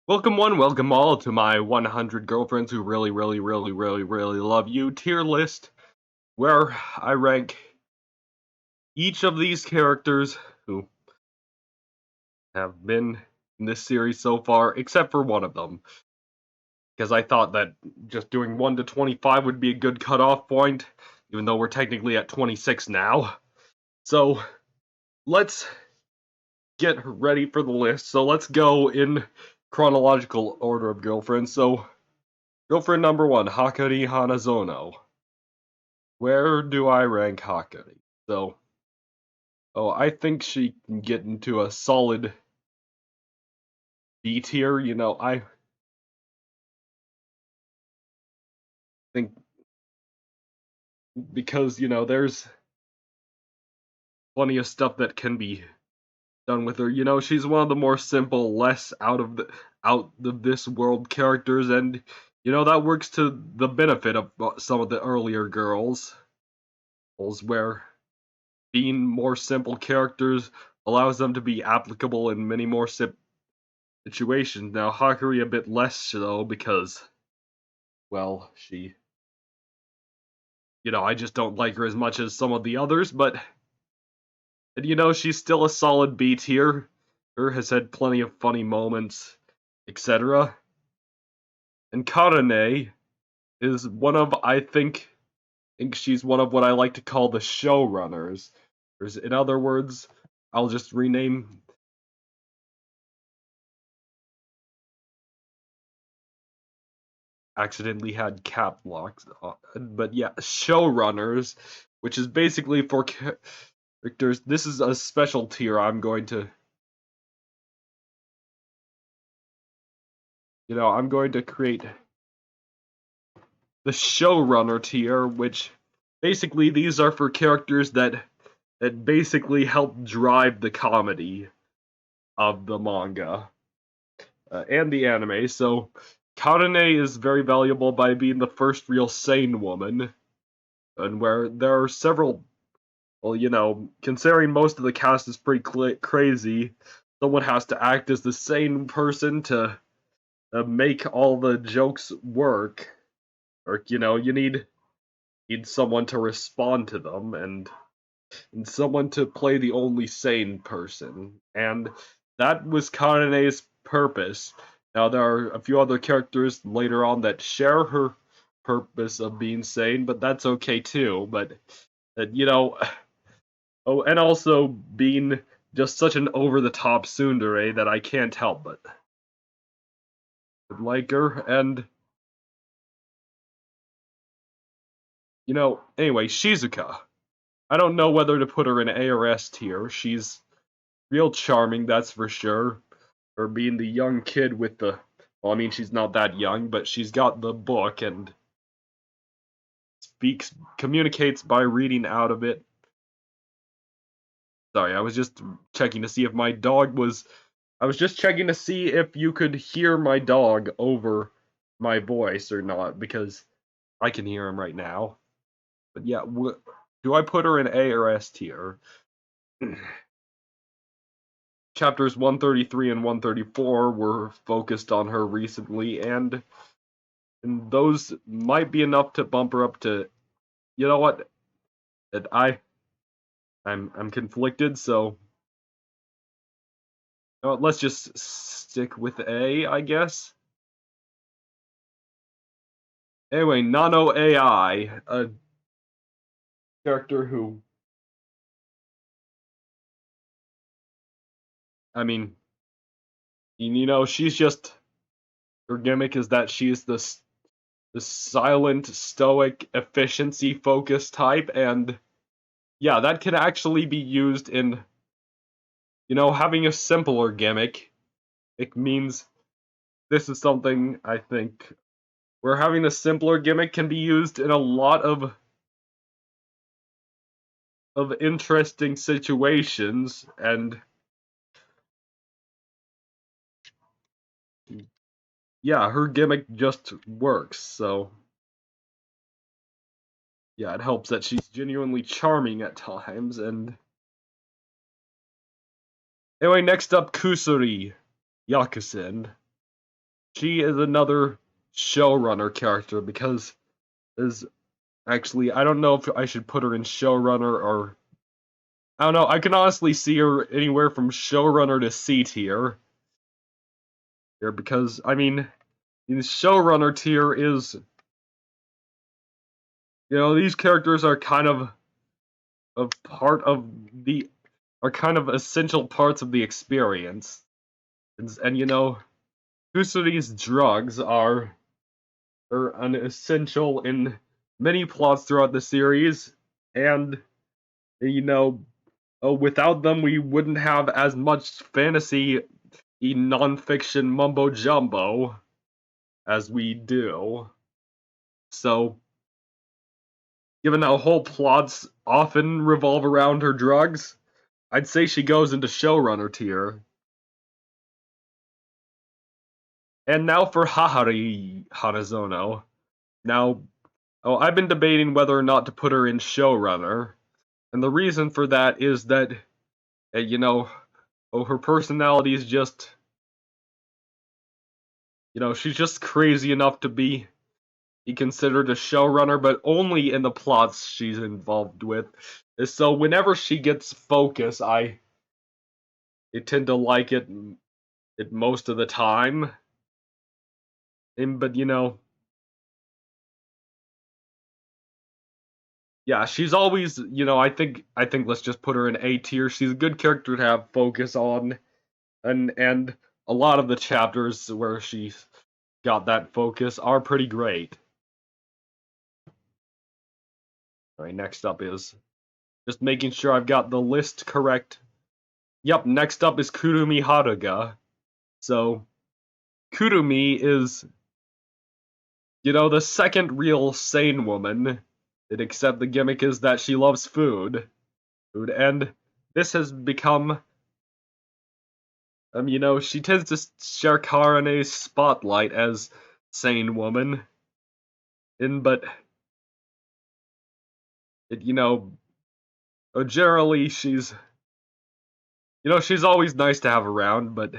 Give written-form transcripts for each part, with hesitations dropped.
Welcome all to my 100 girlfriends who really love you tier list, where I rank each of these characters who have been in this series so far, except for one of them, because I thought that just doing 1 to 25 would be a good cutoff point, even though we're technically at 26 now. So let's get ready for the list. So let's go in chronological order of girlfriends. So girlfriend number 1, Hakari Hanazono. Where do I rank Hakari? So, I think she can get into a solid B tier. I think because there's plenty of stuff that can be done with her. She's one of the more simple, less out of this world characters, and that works to the benefit of some of the earlier girls, where being more simple characters allows them to be applicable in many more situations. Now, Hakari a bit less so because, well, I just don't like her as much as some of the others, but, and she's still a solid B tier. Her has had plenty of funny moments, etc. And Karane is one of, I think she's one of what I like to call the showrunners. In other words, I'll just rename accidentally had cap locks on, but yeah, showrunners, which is basically for characters. This is a special tier I'm going to create the showrunner tier, which basically these are for characters that basically help drive the comedy of the manga and the anime. So Karane is very valuable by being the first real sane woman, and where there are several. Well, considering most of the cast is pretty crazy, someone has to act as the sane person to make all the jokes work. Or you need someone to respond to them, and someone to play the only sane person. And that was Kanane's purpose. Now, there are a few other characters later on that share her purpose of being sane, but that's okay too. But, oh, and also being just such an over the top tsundere that I can't help but like her. And, anyway, Shizuka. I don't know whether to put her in A or S tier. She's real charming, that's for sure. Or being the young kid with the. Well, I mean, she's not that young, but she's got the book and communicates by reading out of it. Sorry, I was just checking to see if my dog was. I was just checking to see if you could hear my dog over my voice or not, because I can hear him right now. But yeah, do I put her in A or S tier? Chapters 133 and 134 were focused on her recently, and those might be enough to bump her up to. You know what? That I'm conflicted, so let's just stick with A, I guess. Anyway, Nano AI, a character who, I mean, she's just, her gimmick is that she's the silent, stoic, efficiency focused type, and yeah, that can actually be used in, having a simpler gimmick. It means this is something I think where having a simpler gimmick can be used in a lot of interesting situations, and yeah, her gimmick just works. So yeah, it helps that she's genuinely charming at times. And anyway, next up, Kusuri Yakusen. she is another showrunner character because is actually I don't know if I should put her in showrunner or I don't know. I can honestly see her anywhere from showrunner to C tier here because I mean the showrunner tier is these characters are kind of a part of the are kind of essential parts of the experience. And Kusuri's drugs are an essential in many plots throughout the series, and without them we wouldn't have as much fantasy nonfiction mumbo jumbo as we do. So, given how whole plots often revolve around her drugs, I'd say she goes into showrunner tier. And now for Hahari Hanazono. Now, I've been debating whether or not to put her in showrunner, and the reason for that is that, her personality is just, she's just crazy enough to be considered a showrunner, but only in the plots she's involved with. So whenever she gets focus, I tend to like it most of the time. But yeah, she's always, I think let's just put her in A tier. She's a good character to have focus on, and a lot of the chapters where she's got that focus are pretty great. All right, next up is just making sure I've got the list correct. Yep, next up is Kurumi Haruga. So, Kurumi is, the second real sane woman, except the gimmick is that she loves food. And this has become, she tends to share Karane's spotlight as sane woman. But, generally she's, she's always nice to have around, but,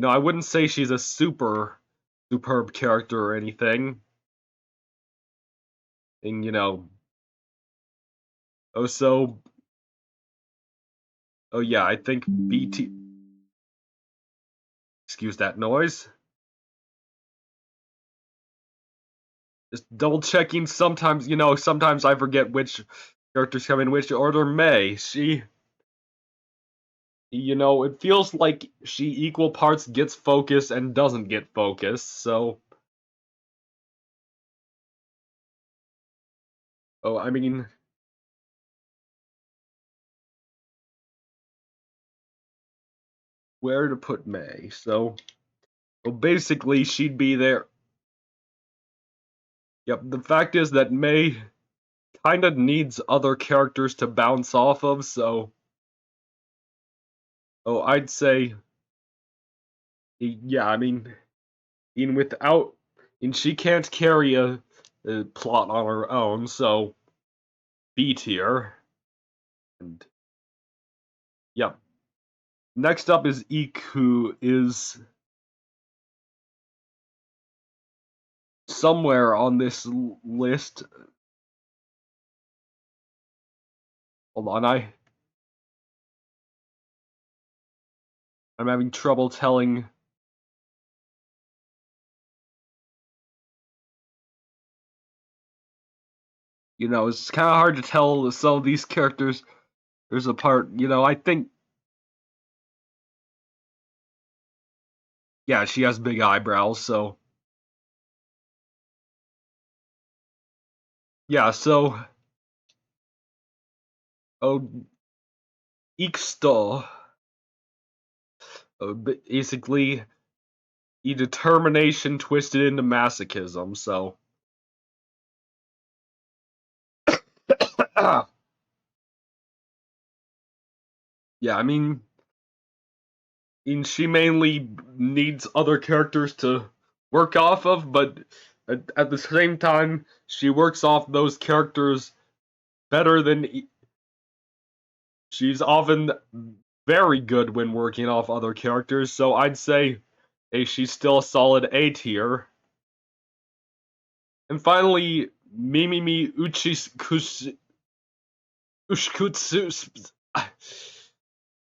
I wouldn't say she's a superb character or anything. And, so, yeah, I think BT, excuse that noise. Just double checking, sometimes, sometimes I forget which characters come in which order. May, she, it feels like she equal parts gets focus and doesn't get focus, so. I mean, where to put May? So, basically, she'd be there. Yep, the fact is that May kind of needs other characters to bounce off of, so. I'd say. Yeah, I mean, she can't carry a plot on her own, so. B tier. And. Yep. Next up is Iku, is somewhere on this list. Hold on, I'm having trouble telling. It's kind of hard to tell some of these characters there's apart. I think. Yeah, she has big eyebrows, so. Yeah, so. Iksto. Basically, determination twisted into masochism, so. Yeah, I mean, she mainly needs other characters to work off of, but at the same time, she works off those characters better than. She's often very good when working off other characters, so I'd say hey, she's still a solid A tier. And finally, Mimimi Ushikutsu.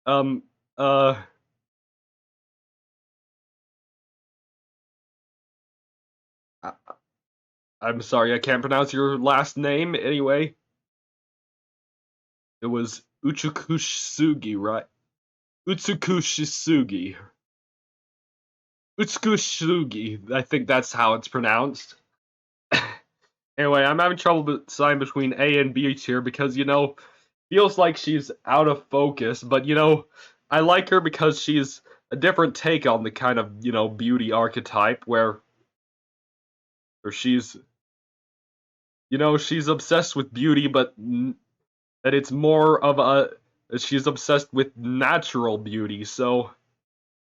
Um, uh, I- I'm sorry, I can't pronounce your last name. Anyway, it was Utsukushisugi, right? Utsukushisugi. Utsukushisugi. I think that's how it's pronounced. Anyway, I'm having trouble deciding between A and B tier because, feels like she's out of focus, but, I like her because she's a different take on the kind of, beauty archetype where she's obsessed with beauty, but that it's more of she's obsessed with natural beauty, so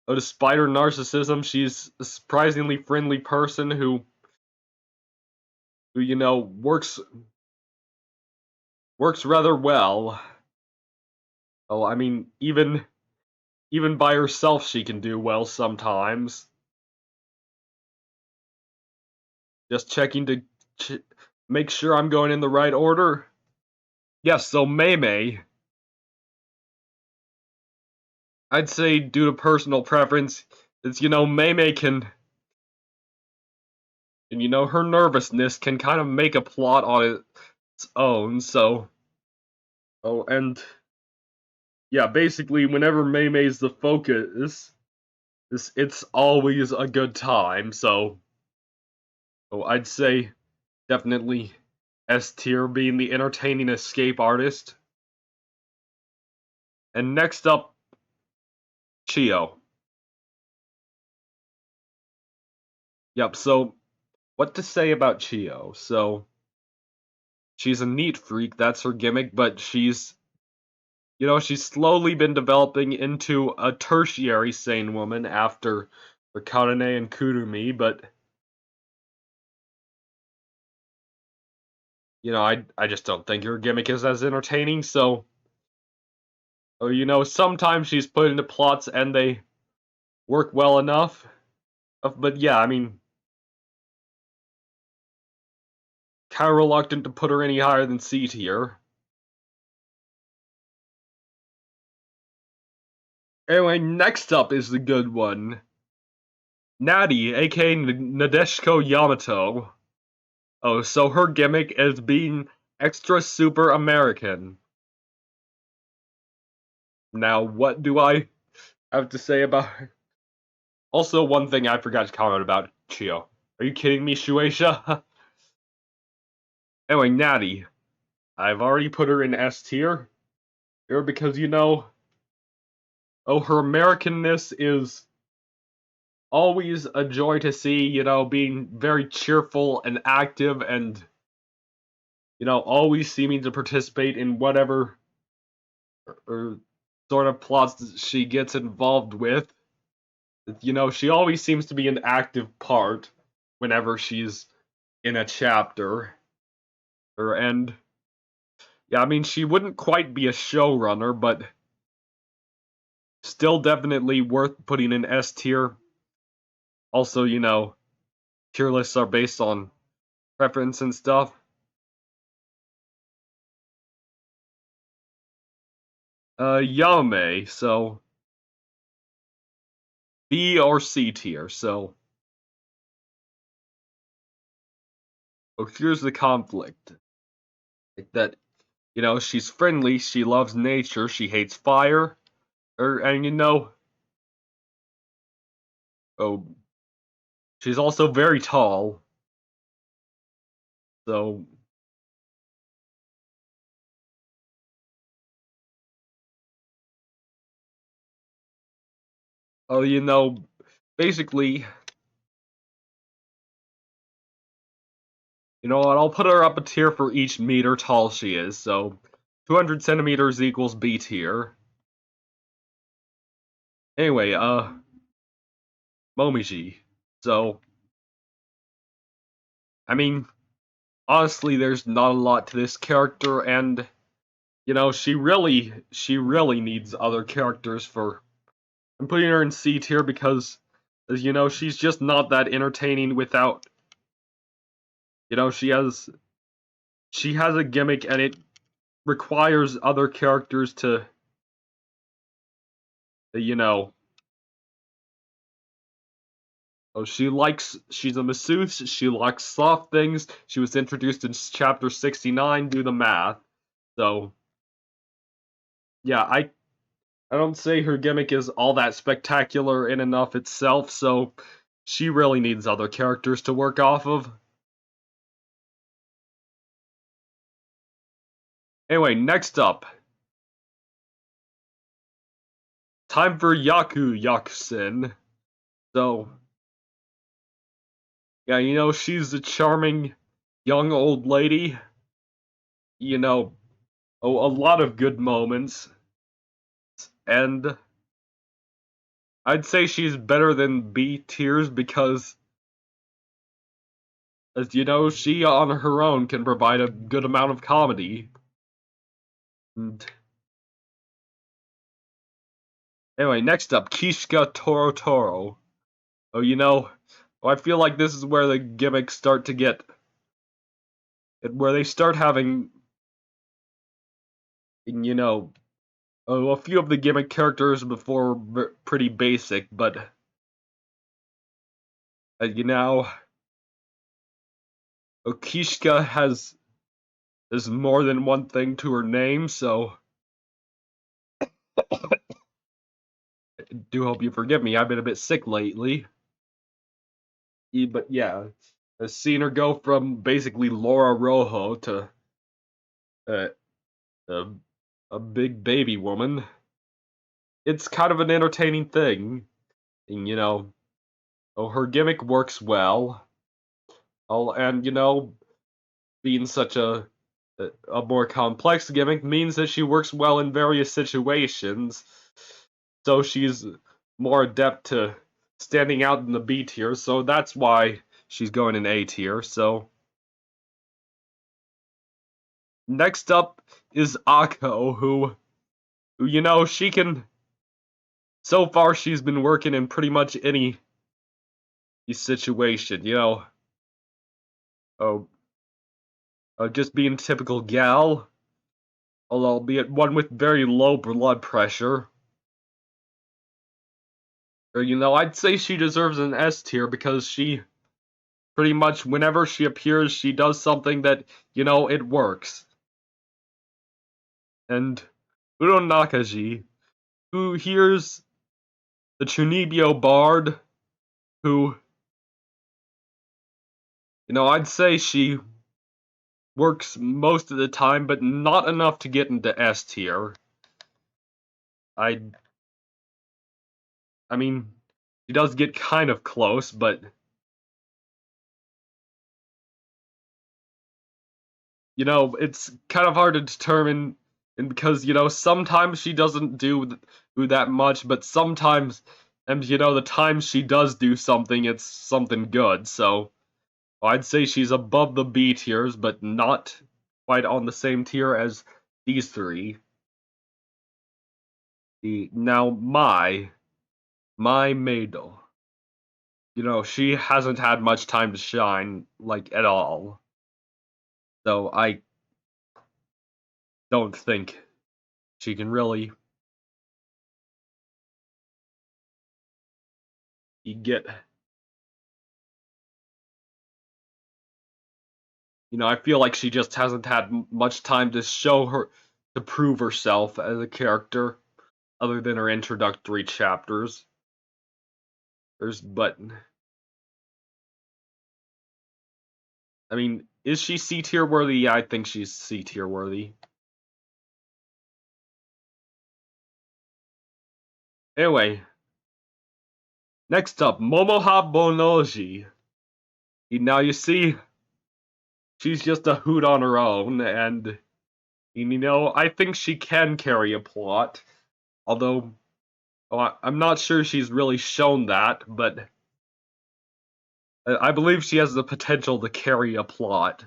despite her narcissism, she's a surprisingly friendly person who works rather well. Oh, I mean, even by herself, she can do well sometimes. Just checking to make sure I'm going in the right order. Yes, so Mei Mei, I'd say due to personal preference, it's Mei Mei can, and her nervousness can kind of make a plot on its own. So, and yeah, basically, whenever Mei Mei's the focus, it's always a good time. So, I'd say definitely S tier being the entertaining escape artist. And next up, Chio. Yep, so what to say about Chio? So she's a neat freak, that's her gimmick, but she's slowly been developing into a tertiary sane woman after Karane and Kurumi, but I just don't think her gimmick is as entertaining, so sometimes she's put into plots and they work well enough. But yeah, I mean, kind of reluctant to put her any higher than C tier. Anyway, next up is the good one. Natty, aka Nadeshiko Yamato. Oh, so her gimmick is being extra super American. Now, what do I have to say about her? Also, one thing I forgot to comment about Chio. Are you kidding me, Shueisha? Anyway, Natty. I've already put her in S tier. Here because, her Americanness is always a joy to see, being very cheerful and active and, always seeming to participate in whatever or sort of plots she gets involved with. She always seems to be an active part whenever she's in a chapter. And yeah, I mean, she wouldn't quite be a showrunner, but still definitely worth putting in S tier. Also, tier lists are based on preference and stuff. Yame, so B or C tier. So here's the conflict. That she's friendly, she loves nature, she hates fire, and oh, she's also very tall. So oh, basically, you know what? I'll put her up a tier for each meter tall she is. So 200 centimeters equals B tier. Anyway, Momiji. So, I mean, honestly, there's not a lot to this character, and she really needs other characters for. I'm putting her in C tier because You know, she's just not that entertaining without, you know, she has a gimmick and it requires other characters to, you know, oh, she's a masseuse, she likes soft things, she was introduced in chapter 69, do the math. So, yeah, I don't say her gimmick is all that spectacular in and of itself, so she really needs other characters to work off of. Anyway, next up, time for Yakusen. So, yeah, you know, she's a charming young old lady. You know, oh, a lot of good moments. And I'd say she's better than B tiers because, as you know, she on her own can provide a good amount of comedy. And anyway, next up, Kishka Toro. Oh, you know, I feel like this is where the gimmicks start to get, where they start having, you know, a few of the gimmick characters before were pretty basic, but you know, Okishka has more than one thing to her name, so I do hope you forgive me. I've been a bit sick lately. But yeah, I've seen her go from basically Laura Rojo to uh, a, a big baby woman. It's kind of an entertaining thing, and you know, oh, her gimmick works well. Oh, and you know, being such a more complex gimmick means that she works well in various situations. So she's more adept to standing out in the B tier, so that's why she's going in A tier. So next up is Akko, who you know, she can, so far she's been working in pretty much any situation, you know. Oh, just being a typical gal, albeit one with very low blood pressure. Or, you know, I'd say she deserves an S tier because she pretty much, whenever she appears, she does something that, you know, it works. And Uro Nakaji, who hears the Chunibyo Bard, who, you know, I'd say she works most of the time, but not enough to get into S tier. I I mean, she does get kind of close, but you know, it's kind of hard to determine, and because you know, sometimes she doesn't do that much, but sometimes, and you know, the times she does do something, it's something good. So I'd say she's above the B tiers, but not quite on the same tier as these three. Now my Maidel. You know, she hasn't had much time to shine, like, at all. So I don't think she can really get, you know, I feel like she just hasn't had much time to to prove herself as a character, other than her introductory chapters. But, I mean, is she C tier worthy? Yeah, I think she's C tier worthy. Anyway, next up, Momoha Bonoji. Now you see, she's just a hoot on her own, and you know, I think she can carry a plot. Although, I'm not sure she's really shown that, but I believe she has the potential to carry a plot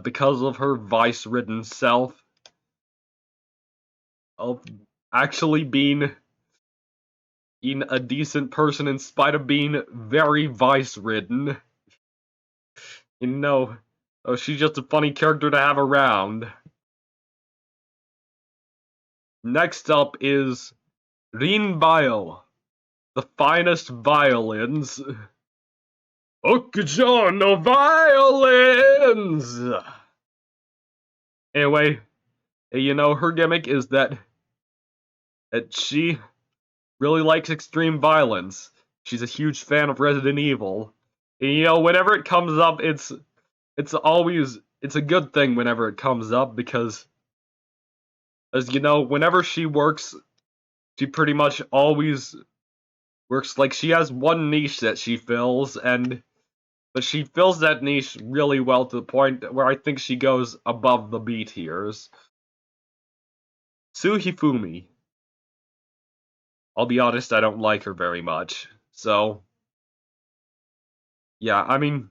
because of her vice-ridden self, of actually being, being a decent person in spite of being very vice-ridden. You know, oh, she's just a funny character to have around. Next up is Rin Bio, the finest violins. Okujo no violins! Anyway, you know, her gimmick is that she really likes extreme violence. She's a huge fan of Resident Evil. And, you know, whenever it comes up, it's a good thing whenever it comes up, because, as you know, whenever she works, she pretty much always works like she has one niche that she fills, but she fills that niche really well to the point where I think she goes above the B tiers. Sue Hifumi. I'll be honest, I don't like her very much. So, yeah, I mean,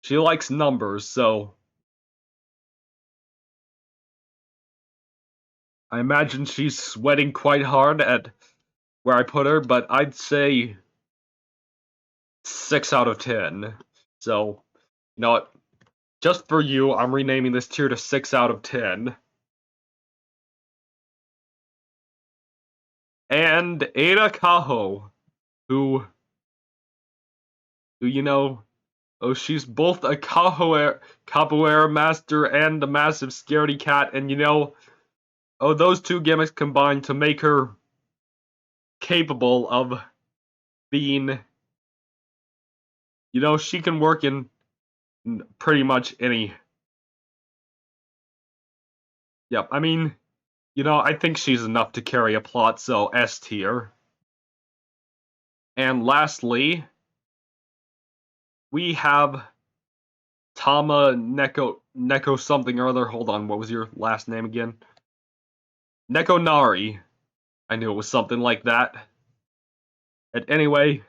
she likes numbers, so I imagine she's sweating quite hard at where I put her, but I'd say 6 out of 10. So, you know what? Just for you, I'm renaming this tier to 6 out of 10. And Ada Kaho, who, you know, oh, she's both a capoeira master and a massive scaredy cat, and you know, oh, those two gimmicks combined to make her capable of being, you know, she can work in pretty much any. Yep, I mean, you know, I think she's enough to carry a plot, so S tier. And lastly, we have Tama Neko something or other. Hold on, what was your last name again? Nekonari. I knew it was something like that. And anyway,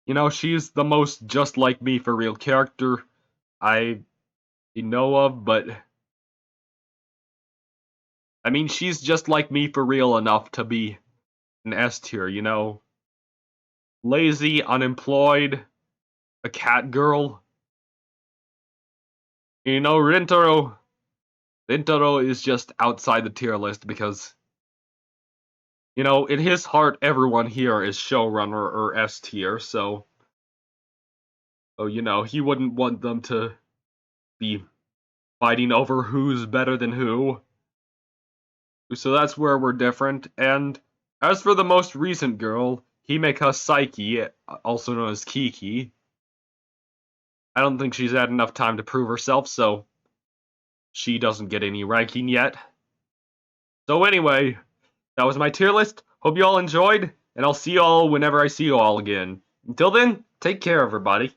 you know, she's the most just like me for real character I know of, but I mean, she's just like me for real enough to be an S tier, you know? Lazy, unemployed, a cat girl. You know, Rintaro is just outside the tier list because, you know, in his heart, everyone here is showrunner or S tier, so, oh, you know, he wouldn't want them to be fighting over who's better than who. So that's where we're different. And as for the most recent girl, Himeka Saiki, also known as Kiki, I don't think she's had enough time to prove herself, so she doesn't get any ranking yet. So anyway, that was my tier list. Hope you all enjoyed, and I'll see you all whenever I see you all again. Until then, take care, everybody.